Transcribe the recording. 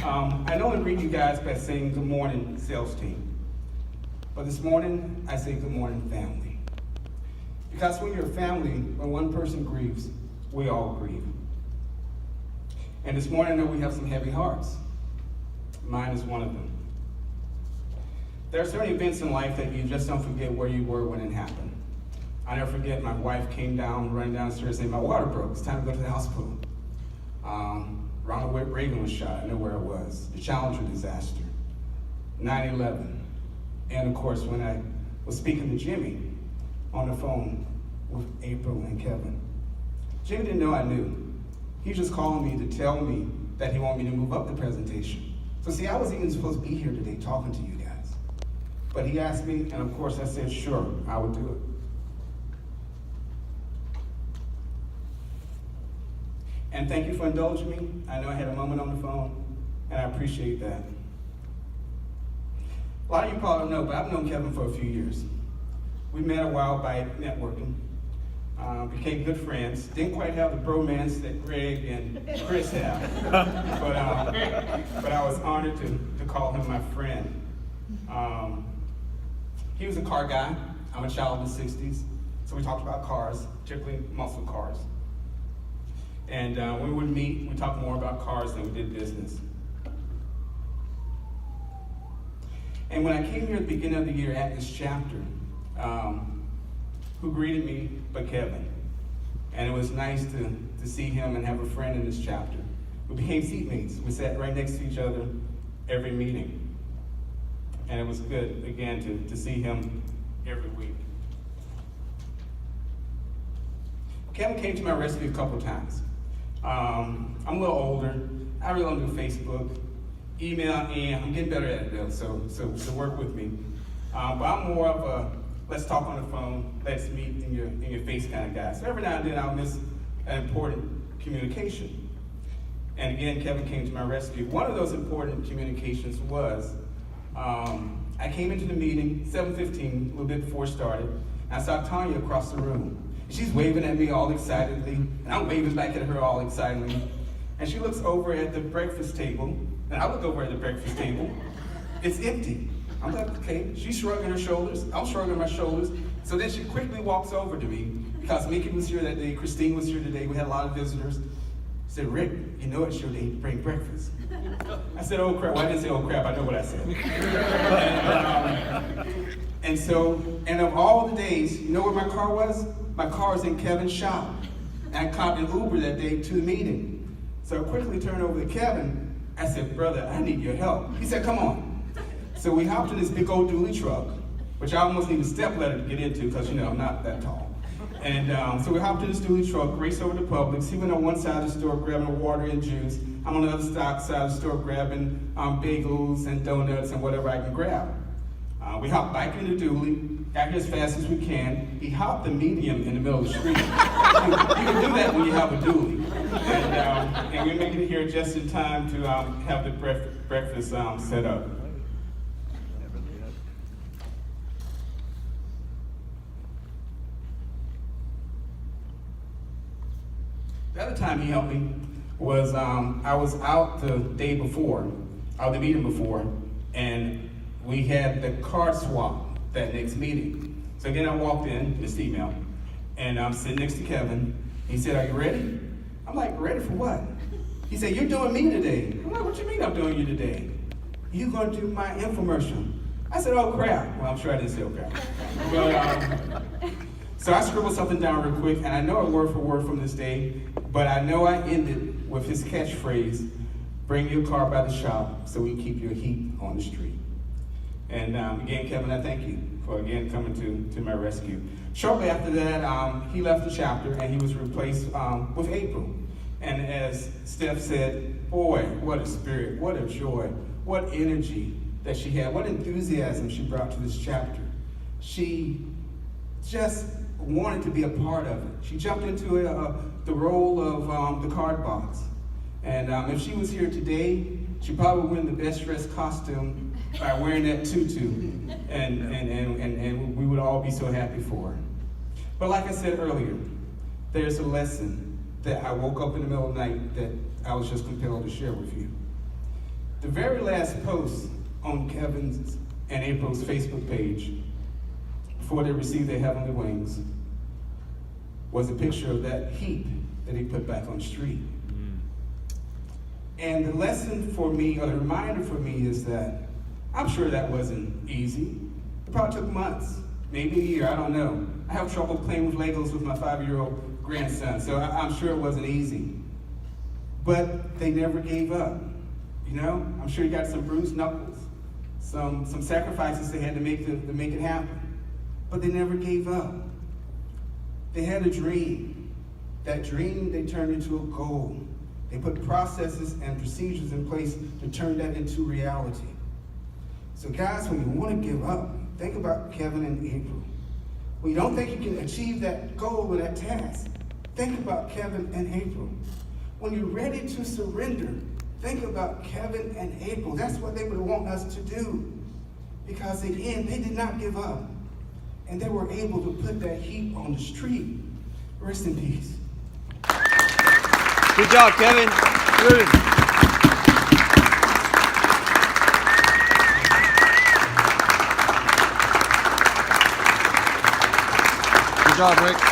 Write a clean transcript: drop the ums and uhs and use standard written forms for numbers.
I normally greet you guys by saying good morning, sales team. But this morning, I say good morning, family. Because when you're a family, when one person grieves, we all grieve. And this morning, I know we have some heavy hearts. Mine is one of them. There are certain events in life that you just don't forget where you were when it happened. I never forget my wife came down, running downstairs saying, my water broke, it's time to go to the hospital. Ronald Reagan was shot, I know where it was. The Challenger disaster, 9/11. And of course, when I was speaking to Jimmy on the phone with April and Kevin, Jimmy didn't know I knew. He was just calling me to tell me that he wanted me to move up the presentation. So see, I was even supposed to be here today talking to you guys. But he asked me, and of course I said, sure, I would do it. And thank you for indulging me. I know I had a moment on the phone, and I appreciate that. A lot of you probably don't know, but I've known Kevin for a few years. We met a while by networking, became good friends. Didn't quite have the bromance that Greg and Chris have, but I was honored to call him my friend. He was a car guy. I'm a child of the 60s, so we talked about cars, particularly muscle cars. And when we would meet, we talked more about cars than we did business. And when I came here at the beginning of the year at this chapter, who greeted me but Kevin? And it was nice to see him and have a friend in this chapter. We became seatmates. We sat right next to each other every meeting. And it was good, again, to see him every week. Kevin came to my rescue a couple times. I'm a little older. I really don't do Facebook, email, and I'm getting better at it though, so work with me. But I'm more of a let's talk on the phone, let's meet in your face kind of guy. So every now and then I'll miss an important communication. And again, Kevin came to my rescue. One of those important communications was, I came into the meeting, 7:15, a little bit before it started, and I saw Tanya across the room. She's waving at me all excitedly, and I'm waving back at her all excitedly. And she looks over at the breakfast table, and I look over at the breakfast table. It's empty. I'm like, okay. She's shrugging her shoulders. I'm shrugging my shoulders. So then she quickly walks over to me, because Mickey was here that day, Christine was here today, we had a lot of visitors. She said, Rick, you know it's your day to bring breakfast. I said, oh crap. Well, I didn't say oh crap, I know what I said. And of all the days, you know where my car was? My car was in Kevin's shop. And I caught an Uber that day to the meeting. So I quickly turned over to Kevin. I said, brother, I need your help. He said, come on. So we hopped in this big old dually truck, which I almost need a step ladder to get into because, I'm not that tall. And so we hopped in this dually truck, raced over to Publix. He went on one side of the store grabbing water and juice. I'm on the other side of the store grabbing bagels and donuts and whatever I can grab. We hopped back in the dually, got here as fast as we can. He hopped the medium in the middle of the street. You can do that when you have a dually. And we made it here just in time to have the breakfast set up. The other time he helped me was I was out the day before, the meeting before, and we had the card swap that next meeting. So again, I walked in, this email, and I'm sitting next to Kevin. He said, are you ready? I'm like, ready for what? He said, you're doing me today. I'm like, what you mean I'm doing you today? You're going to do my infomercial. I said, oh crap. Well, I'm sure I didn't say oh crap. But, so I scribbled something down real quick, and I know it word for word from this day, but I know I ended with his catchphrase, bring your car by the shop so we can keep your heat on the street. And again, Kevin, I thank you for again coming to my rescue. Shortly after that, he left the chapter and he was replaced with April. And as Steph said, boy, what a spirit, what a joy, what energy that she had, what enthusiasm she brought to this chapter. She just wanted to be a part of it. She jumped into the role of the card box. And if she was here today, she'd probably win the best dressed costume by wearing that tutu, and we would all be so happy for her. But like I said earlier, there's a lesson that I woke up in the middle of the night that I was just compelled to share with you. The very last post on Kevin's and April's Facebook page before they received their heavenly wings was a picture of that heap that he put back on the street. And the lesson for me, or the reminder for me, is that I'm sure that wasn't easy. It probably took months, maybe a year, I don't know. I have trouble playing with Legos with my 5-year-old grandson, so I'm sure it wasn't easy. But they never gave up, you know? I'm sure he got some bruised knuckles, some sacrifices they had to make it happen. But they never gave up. They had a dream. That dream they turned into a goal. They put processes and procedures in place to turn that into reality. So guys, when you want to give up, think about Kevin and April. When you don't think you can achieve that goal or that task, think about Kevin and April. When you're ready to surrender, think about Kevin and April. That's what they would want us to do. Because again, they did not give up. And they were able to put that heap on the street. Rest in peace. Good job, Kevin. Good. Good job, Rick.